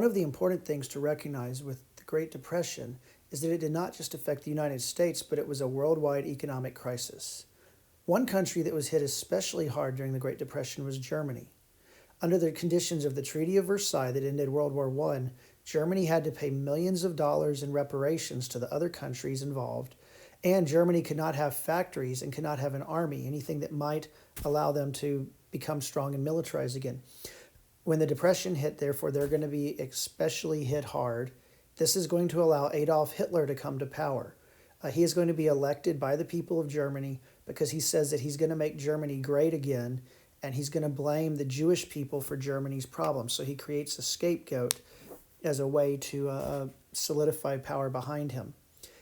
One of the important things to recognize with the Great Depression is that it did not just affect the United States, but it was a worldwide economic crisis. One country that was hit especially hard during the Great Depression was Germany. Under the conditions of the Treaty of Versailles that ended World War I, Germany had to pay millions of dollars in reparations to the other countries involved, and Germany could not have factories and could not have an army, anything that might allow them to become strong and militarized again. When the Depression hit, therefore, they're going to be especially hit hard. This is going to allow Adolf Hitler to come to power. He is going to be elected by the people of Germany because he says that he's going to make Germany great again, and he's going to blame the Jewish people for Germany's problems. So he creates a scapegoat as a way to solidify power behind him.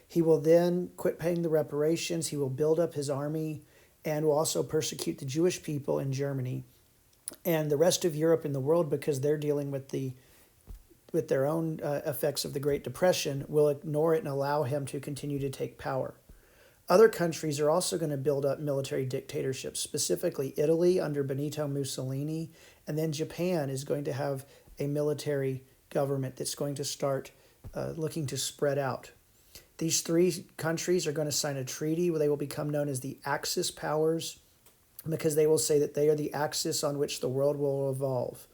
He will then quit paying the reparations. He will build up his army and will also persecute the Jewish people in Germany and the rest of Europe and the world, because they're dealing with their own effects of the Great Depression, will ignore it and allow him to continue to take power. Other countries are also going to build up military dictatorships, specifically Italy under Benito Mussolini, and then Japan is going to have a military government that's going to start looking to spread out. These three countries are going to sign a treaty where they will become known as the Axis powers, because they will say that they are the axis on which the world will evolve.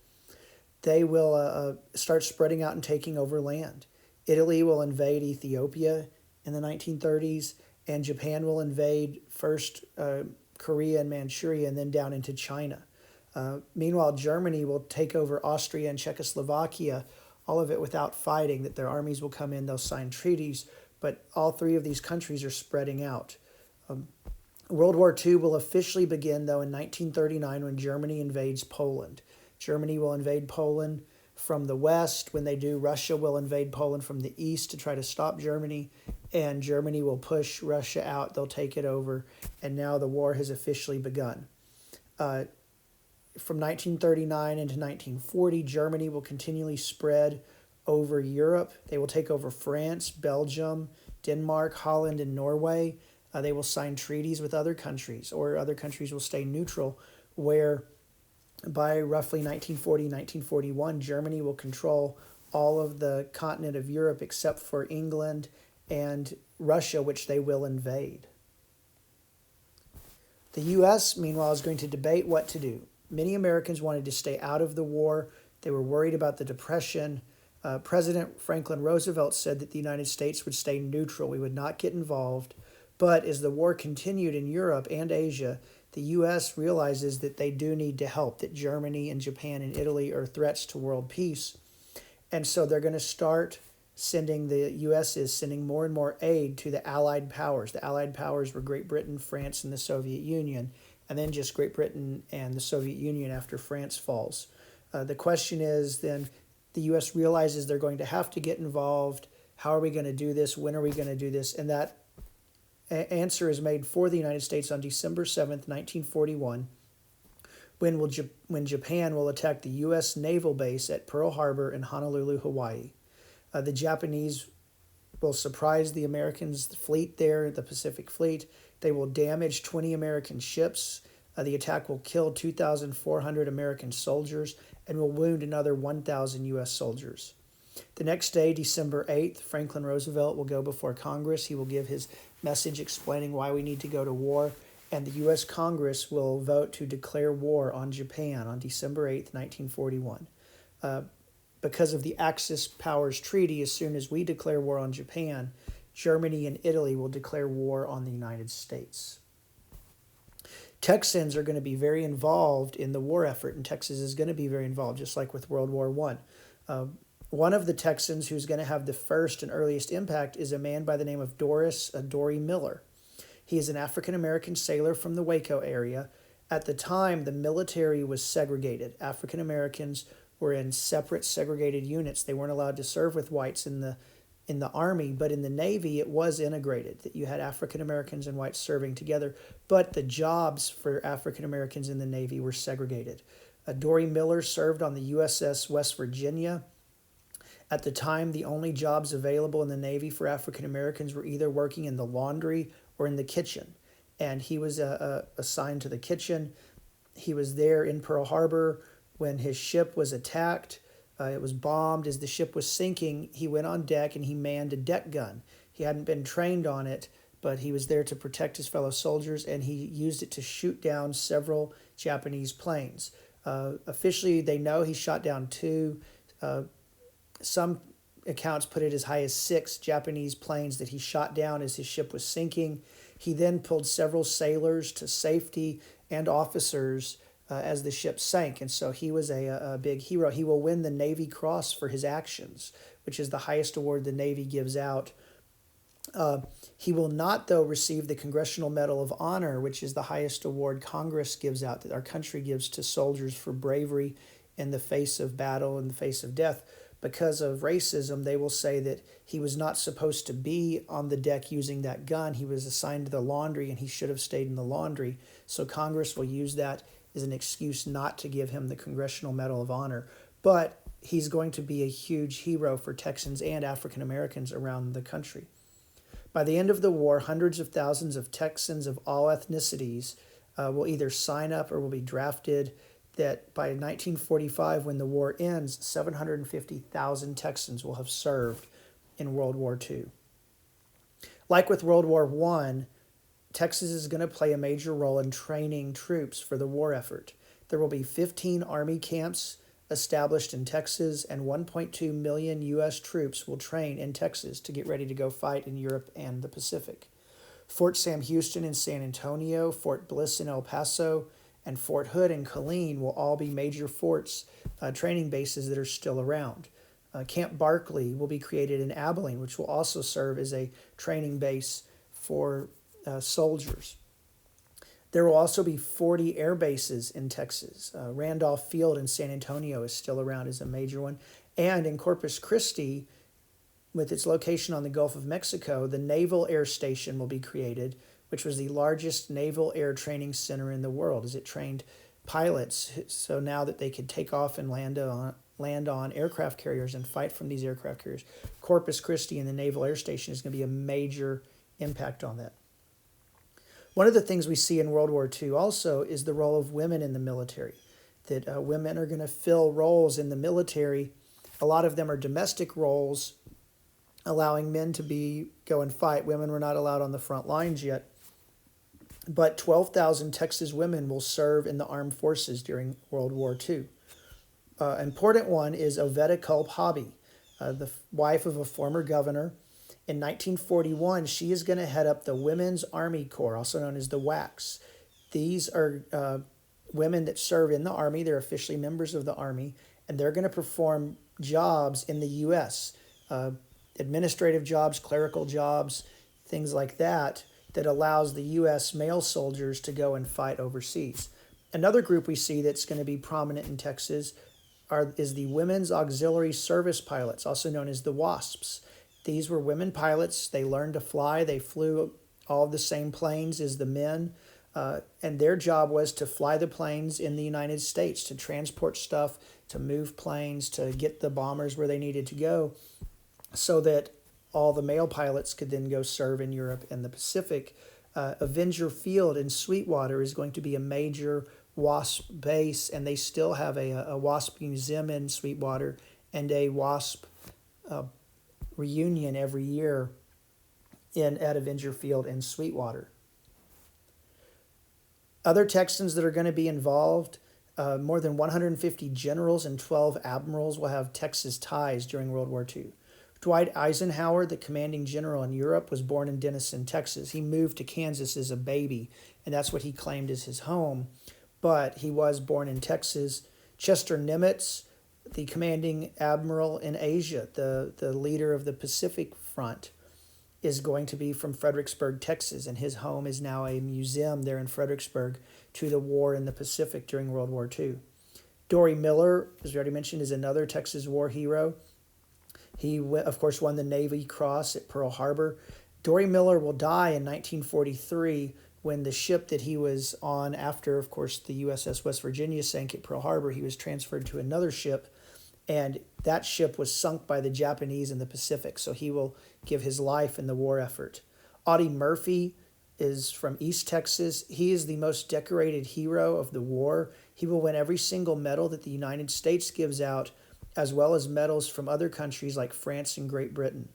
They will start spreading out and taking over land. Italy will invade Ethiopia in the 1930s, and Japan will invade first Korea and Manchuria and then down into China. Meanwhile, Germany will take over Austria and Czechoslovakia, all of it without fighting, that their armies will come in, they'll sign treaties, but all three of these countries are spreading out. World War II will officially begin, though, in 1939 when Germany invades Poland. Germany will invade Poland from the west. When they do, Russia will invade Poland from the east to try to stop Germany, and Germany will push Russia out. They'll take it over, and now the war has officially begun. From 1939 into 1940, Germany will continually spread over Europe. They will take over France, Belgium, Denmark, Holland, and Norway. They will sign treaties with other countries, or other countries will stay neutral, where by roughly 1940, 1941, Germany will control all of the continent of Europe except for England and Russia, which they will invade. The U.S., meanwhile, is going to debate what to do. Many Americans wanted to stay out of the war. They were worried about the Depression. President Franklin Roosevelt said that the United States would stay neutral. We would not get involved. But as the war continued in Europe and Asia, the U.S. realizes that they do need to help, that Germany and Japan and Italy are threats to world peace. And so they're going to start the U.S. is sending more and more aid to the Allied powers. The Allied powers were Great Britain, France, and the Soviet Union, and then just Great Britain and the Soviet Union after France falls. The question is then, the U.S. realizes they're going to have to get involved. How are we going to do this? When are we going to do this? And that answer is made for the United States on December 7th, 1941, when Japan will attack the U.S. naval base at Pearl Harbor in Honolulu, Hawaii. The Japanese will surprise the Americans' fleet there, the Pacific Fleet. They will damage 20 American ships. The attack will kill 2,400 American soldiers and will wound another 1,000 U.S. soldiers. The next day, December 8th, Franklin Roosevelt will go before Congress. He will give his message explaining why we need to go to war, and the U.S. Congress will vote to declare war on Japan on December 8th, 1941. Because of the Axis powers treaty, as soon as we declare war on Japan, Germany and Italy will declare war on the United States. Texans are going to be very involved in the war effort, and Texas is going to be very involved, just like with World War I. One of the Texans who's going to have the first and earliest impact is a man by the name of Doris Miller. He is an African-American sailor from the Waco area. At the time, the military was segregated. African-Americans were in separate segregated units. They weren't allowed to serve with whites in the Army, but in the Navy, it was integrated, that you had African-Americans and whites serving together, but the jobs for African-Americans in the Navy were segregated. Doris Miller served on the USS West Virginia. At the time, the only jobs available in the Navy for African Americans were either working in the laundry or in the kitchen. And he was assigned to the kitchen. He was there in Pearl Harbor when his ship was attacked. It was bombed. As the ship was sinking, he went on deck and he manned a deck gun. He hadn't been trained on it, but he was there to protect his fellow soldiers, and he used it to shoot down several Japanese planes. Officially, they know he shot down two. Some accounts put it as high as 6 Japanese planes that he shot down as his ship was sinking. He then pulled several sailors to safety and officers as the ship sank, and so he was a big hero. He will win the Navy Cross for his actions, which is the highest award the Navy gives out. He will not, though, receive the Congressional Medal of Honor, which is the highest award Congress gives out, that our country gives to soldiers for bravery in the face of battle, in the face of death. Because of racism, they will say that he was not supposed to be on the deck using that gun. He was assigned to the laundry, and he should have stayed in the laundry. So Congress will use that as an excuse not to give him the Congressional Medal of Honor. But he's going to be a huge hero for Texans and African Americans around the country. By the end of the war, hundreds of thousands of Texans of all ethnicities will either sign up or will be drafted. That by 1945, when the war ends, 750,000 Texans will have served in World War II. Like with World War I, Texas is going to play a major role in training troops for the war effort. There will be 15 Army camps established in Texas, and 1.2 million U.S. troops will train in Texas to get ready to go fight in Europe and the Pacific. Fort Sam Houston in San Antonio, Fort Bliss in El Paso, and Fort Hood and Killeen will all be major forts, training bases that are still around. Camp Barkley will be created in Abilene, which will also serve as a training base for soldiers. There will also be 40 air bases in Texas. Randolph Field in San Antonio is still around as a major one. And in Corpus Christi, with its location on the Gulf of Mexico, the Naval Air Station will be created, which was the largest naval air training center in the world, as it trained pilots so now that they could take off and land on aircraft carriers and fight from these aircraft carriers. Corpus Christi and the Naval Air Station is going to be a major impact on that. One of the things we see in World War II also is the role of women in the military, that women are going to fill roles in the military. A lot of them are domestic roles, allowing men to go and fight. Women were not allowed on the front lines yet. But 12,000 Texas women will serve in the armed forces during World War II. Important one is Oveta Culp Hobby, the wife of a former governor. In 1941, she is going to head up the Women's Army Corps, also known as the WACs. These are women that serve in the Army. They're officially members of the Army, and they're going to perform jobs in the U.S., administrative jobs, clerical jobs, things like that, that allows the U.S. male soldiers to go and fight overseas. Another group we see that's going to be prominent in Texas is the Women's Auxiliary Service Pilots, also known as the WASPs. These were women pilots. They learned to fly. They flew all the same planes as the men, and their job was to fly the planes in the United States, to transport stuff, to move planes, to get the bombers where they needed to go, so that all the male pilots could then go serve in Europe and the Pacific. Avenger Field in Sweetwater is going to be a major WASP base, and they still have a WASP museum in Sweetwater and a WASP reunion every year at Avenger Field in Sweetwater. Other Texans that are going to be involved, more than 150 generals and 12 admirals will have Texas ties during World War II. Dwight Eisenhower, the commanding general in Europe, was born in Denison, Texas. He moved to Kansas as a baby, and that's what he claimed as his home, but he was born in Texas. Chester Nimitz, the commanding admiral in Asia, the leader of the Pacific Front, is going to be from Fredericksburg, Texas, and his home is now a museum there in Fredericksburg to the war in the Pacific during World War II. Doris Miller, as we already mentioned, is another Texas war hero. He, of course, won the Navy Cross at Pearl Harbor. Doris Miller will die in 1943 when the ship that he was on after, of course, the USS West Virginia sank at Pearl Harbor. He was transferred to another ship, and that ship was sunk by the Japanese in the Pacific, so he will give his life in the war effort. Audie Murphy is from East Texas. He is the most decorated hero of the war. He will win every single medal that the United States gives out as well as medals from other countries like France and Great Britain.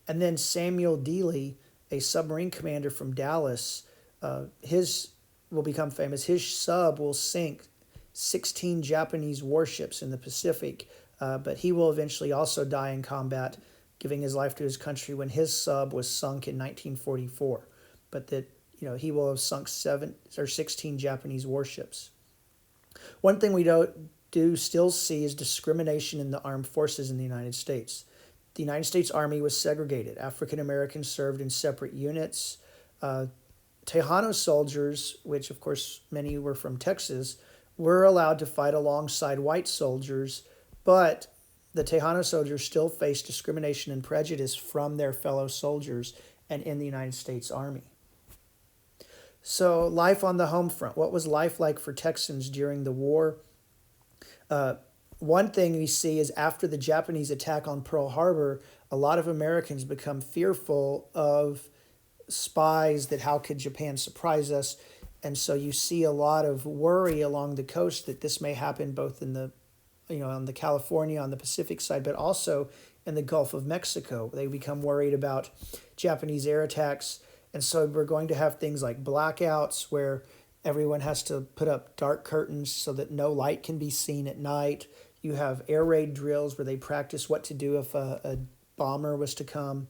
And then Samuel Dealey, a submarine commander from Dallas, his will become famous. His sub will sink 16 Japanese warships in the Pacific, but he will eventually also die in combat, giving his life to his country when his sub was sunk in 1944. But that he will have sunk 16 Japanese warships. One thing we do still see is discrimination in the armed forces in the United States. The United States Army was segregated. African Americans served in separate units. Tejano soldiers, which of course many were from Texas, were allowed to fight alongside white soldiers, but the Tejano soldiers still faced discrimination and prejudice from their fellow soldiers and in the United States Army. So, life on the home front. What was life like for Texans during the war? One thing we see is after the Japanese attack on Pearl Harbor, a lot of Americans become fearful of spies, that how could Japan surprise us? And so you see a lot of worry along the coast that this may happen both in the, on the California, on the Pacific side, but also in the Gulf of Mexico. They become worried about Japanese air attacks. And so we're going to have things like blackouts where everyone has to put up dark curtains so that no light can be seen at night. You have air raid drills where they practice what to do if a bomber was to come.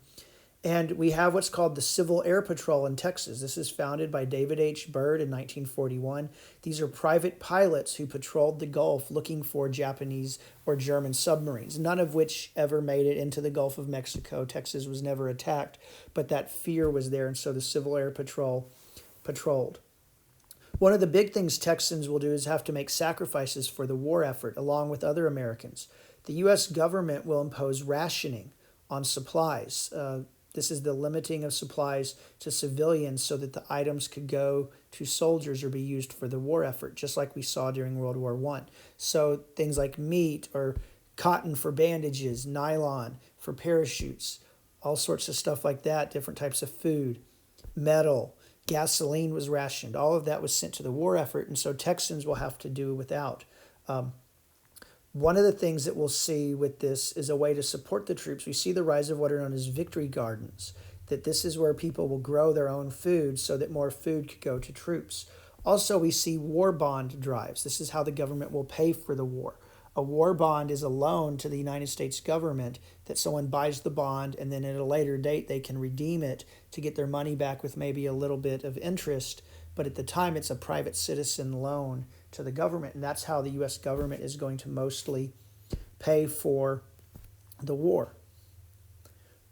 And we have what's called the Civil Air Patrol in Texas. This is founded by David H. Byrd in 1941. These are private pilots who patrolled the Gulf looking for Japanese or German submarines, none of which ever made it into the Gulf of Mexico. Texas was never attacked, but that fear was there, and so the Civil Air Patrol patrolled. One of the big things Texans will do is have to make sacrifices for the war effort, along with other Americans. The U.S. government will impose rationing on supplies. This is the limiting of supplies to civilians so that the items could go to soldiers or be used for the war effort, just like we saw during World War I. So things like meat or cotton for bandages, nylon for parachutes, all sorts of stuff like that, different types of food, metal, gasoline was rationed. All of that was sent to the war effort, and so Texans will have to do without. One of the things that we'll see with this is a way to support the troops. We see the rise of what are known as victory gardens, that this is where people will grow their own food so that more food could go to troops. Also, we see war bond drives. This is how the government will pay for the war. A war bond is a loan to the United States government that someone buys the bond, and then at a later date they can redeem it to get their money back with maybe a little bit of interest. But at the time, it's a private citizen loan to the government, and that's how the U.S. government is going to mostly pay for the war.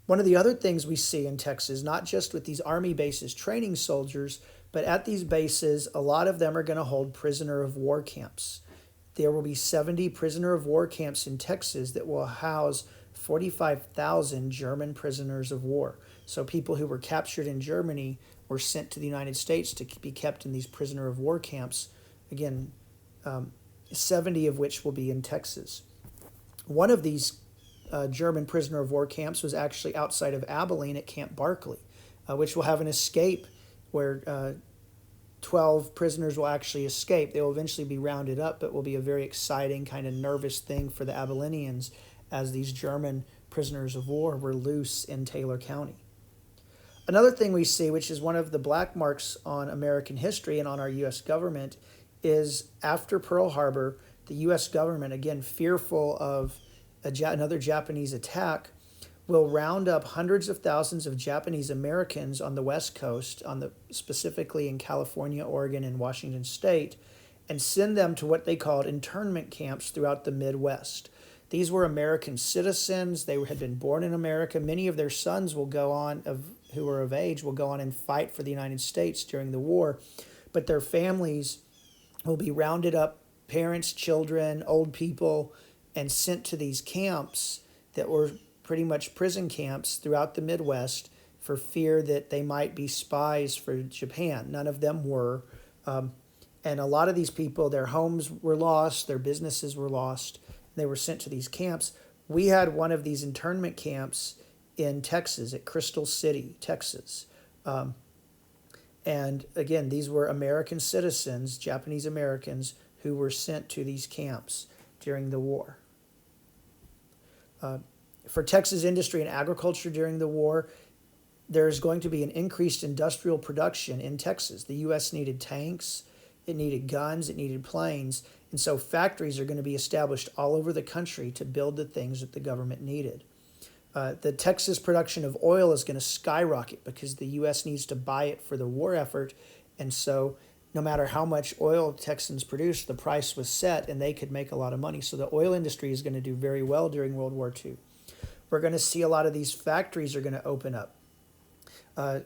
One of the other things we see in Texas, not just with these army bases training soldiers, but at these bases, a lot of them are going to hold prisoner of war camps. There will be 70 prisoner of war camps in Texas that will house 45,000 German prisoners of war. So people who were captured in Germany were sent to the United States to be kept in these prisoner of war camps. Again, 70 of which will be in Texas. One of these German prisoner of war camps was actually outside of Abilene at Camp Barkley, which will have an escape where 12 prisoners will actually escape. They will eventually be rounded up, but will be a very exciting, kind of nervous thing for the Abilenians as these German prisoners of war were loose in Taylor County. Another thing we see, which is one of the black marks on American history and on our U.S. government, is after Pearl Harbor, the U.S. government, again fearful of another Japanese attack, will round up hundreds of thousands of Japanese Americans on the West Coast, specifically in California, Oregon, and Washington State, and send them to what they called internment camps throughout the Midwest. These were American citizens. They had been born in America. Many of their sons will go on, who were of age, will go on and fight for the United States during the war, but their families will be rounded up, parents, children, old people, and sent to these camps that were pretty much prison camps throughout the Midwest for fear that they might be spies for Japan. None of them were. And a lot of these people, their homes were lost, their businesses were lost. They were sent to these camps. We had one of these internment camps in Texas, at Crystal City, Texas. And again, these were American citizens, Japanese Americans, who were sent to these camps during the war. For Texas industry and agriculture during the war, there's going to be an increased industrial production in Texas. The U.S. needed tanks, it needed guns, it needed planes, and so factories are going to be established all over the country to build the things that the government needed. The Texas production of oil is going to skyrocket because the U.S. needs to buy it for the war effort, and so no matter how much oil Texans produced, the price was set and they could make a lot of money. So the oil industry is going to do very well during World War II. We're going to see a lot of these factories are going to open up.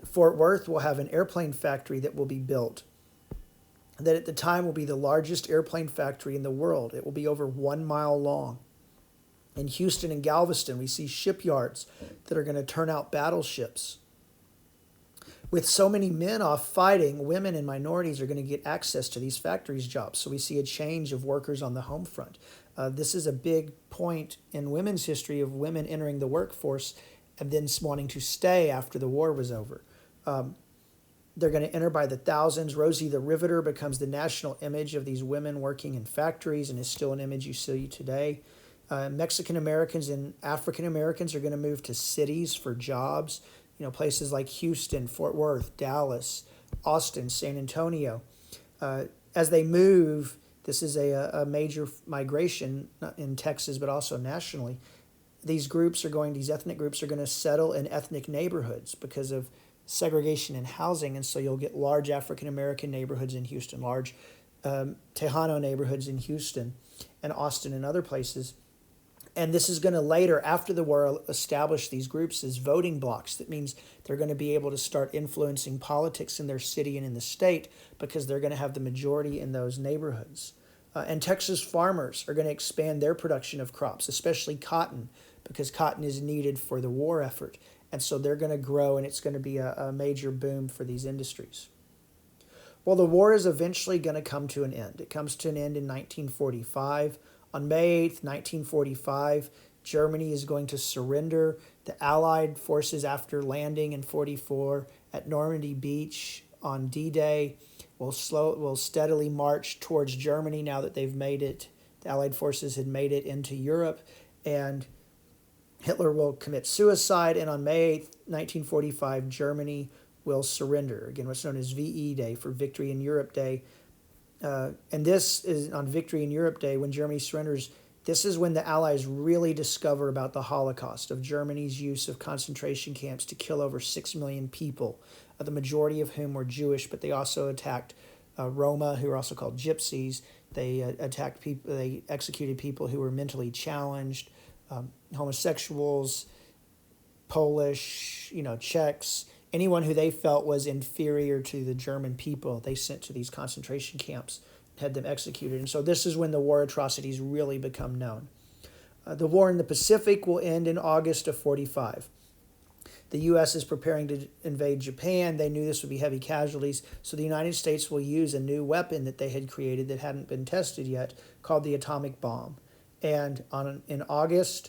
Fort Worth will have an airplane factory that will be built that at the time will be the largest airplane factory in the world. It will be over 1 mile long. In Houston and Galveston, we see shipyards that are going to turn out battleships. With so many men off fighting, women and minorities are going to get access to these factories jobs. So we see a change of workers on the home front. This is a big point in women's history of women entering the workforce and then wanting to stay after the war was over. They're going to enter by the thousands. Rosie the Riveter becomes the national image of these women working in factories and is still an image you see today. Mexican Americans and African Americans are going to move to cities for jobs. You know, places like Houston, Fort Worth, Dallas, Austin, San Antonio. As they move, this is a major migration, not in Texas, but also nationally. These ethnic groups are going to settle in ethnic neighborhoods because of segregation in housing, and so you'll get large African American neighborhoods in Houston, large Tejano neighborhoods in Houston and Austin and other places. And this is going to later, after the war, establish these groups as voting blocks. That means they're going to be able to start influencing politics in their city and in the state because they're going to have the majority in those neighborhoods. And Texas farmers are going to expand their production of crops, especially cotton, because cotton is needed for the war effort. And so they're going to grow, and it's going to be a major boom for these industries. Well, the war is eventually going to come to an end. It comes to an end in 1945. On May 8th, 1945, Germany is going to surrender. The Allied forces, after landing in 1944 at Normandy Beach on D-Day, will steadily march towards Germany now that they've made it. The Allied forces had made it into Europe, and Hitler will commit suicide, and on May 8th, 1945, Germany will surrender. Again, what's known as VE Day, for Victory in Europe Day. And this is on Victory in Europe Day, when Germany surrenders. This is when the Allies really discover about the Holocaust, of Germany's use of concentration camps to kill over 6 million people, the majority of whom were Jewish, but they also attacked Roma, who are also called gypsies. They attacked people. They executed people who were mentally challenged, homosexuals, Polish, Czechs. Anyone who they felt was inferior to the German people, they sent to these concentration camps and had them executed. And so this is when the war atrocities really become known. The war in the Pacific will end in August of 1945. The U.S. is preparing to invade Japan. They knew this would be heavy casualties, so the United States will use a new weapon that they had created that hadn't been tested yet, called the atomic bomb. And in August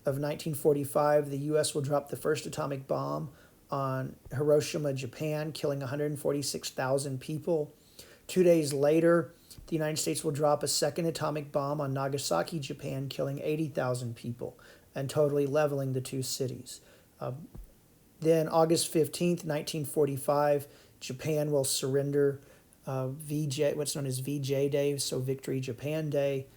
of 1945, the U.S. will drop the first atomic bomb on Hiroshima, Japan, killing 146,000 people. 2 days later, the United States will drop a second atomic bomb on Nagasaki, Japan, killing 80,000 people and totally leveling the two cities. Then August 15th, 1945, Japan will surrender, what's known as VJ Day, so Victory Japan Day.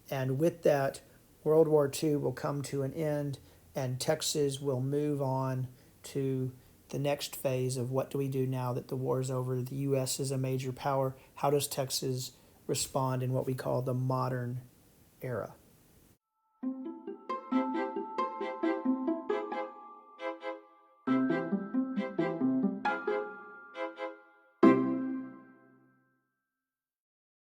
And with that, World War II will come to an end, and Texas will move on to the next phase of what do we do now that the war is over. The U.S. is a major power. How does Texas respond in what we call the modern era?